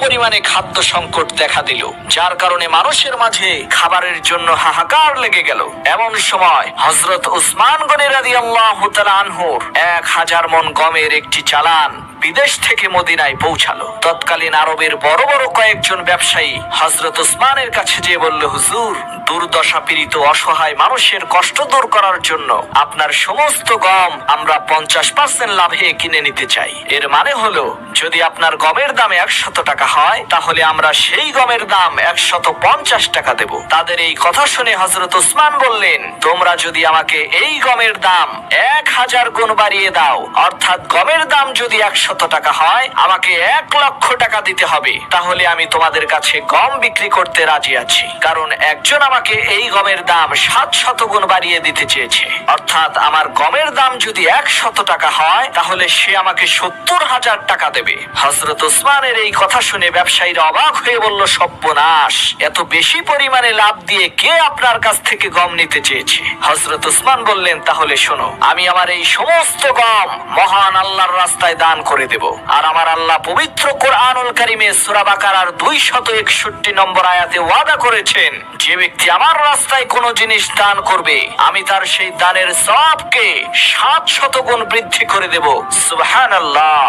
পরিমাণে খাদ্য সংকট দেখা দিল, যার কারণে মানুষের মাঝে খাবারের জন্য হাহাকার লেগে গেল। এমন সময় হযরত উসমান গনি রাদিয়াল্লাহু তাআলা আনহুর 1000 মণ গমের একটি চালান বিদেশ থেকে মদিনায় পৌঁছালো। তৎকালীন আরবের বড় বড় কয়েকজন ব্যবসায়ী হযরত উসমানের কাছে যেয়ে বলল, হুজুর, দুর্দশা পীড়িত অসহায় মানুষের কষ্ট দূর করার জন্য আপনার সমস্ত গম আমরা 50% লাভে কিনে নিতে চাই। এর মানে হলো, যদি আপনার গমের দাম 100 টাকা হয়, তাহলে আমরা সেই গমের দাম 150 টাকা দেব। তাদের এই কথা শুনে হযরত উসমান বললেন, তোমরা যদি আমাকে এই গমের দাম 1000 গুণ বাড়িয়ে দাও, অর্থাৎ গমের দাম যদি 100 টাকা হয়, আমাকে 1 লক্ষ টাকা দিতে হবে, তাহলে আমি তোমাদের কাছে গম বিক্রি করতে রাজি আছি। কারণ একজন আমাকে এই গমের দাম 700 গুণ বাড়িয়ে দিতে চেয়েছে, অর্থাৎ আমার গমের দাম যদি 100 টাকা হয়, তাহলে সে আমাকে 70,000 টাকা দেবে। হযরত উসমানের এই কথা শুনে ব্যবসায়ীরা অবাক হয়ে বলল, সর্বনাশ, এত বেশি পরিমাণে লাভ দিয়ে কে আপনার কাছ থেকে গম নিতে চেয়েছে? হযরত উসমান বললেন, তাহলে শোনো, আমি আমার এই সমস্ত গম মহান আল্লাহর রাস্তায় দান করে দেব। আর আমার আল্লাহ পবিত্র কোরআনুল কারীমে সূরা বাকারার 261 নম্বর আয়াতে ওয়াদা করেছেন, যে ব্যক্তি আমার রাস্তায় কোনো জিনিস দান করবে, আমি তার সেই দানের সওয়াবকে 700 গুণ বৃদ্ধি করে দেব। সুবহানাল্লাহ।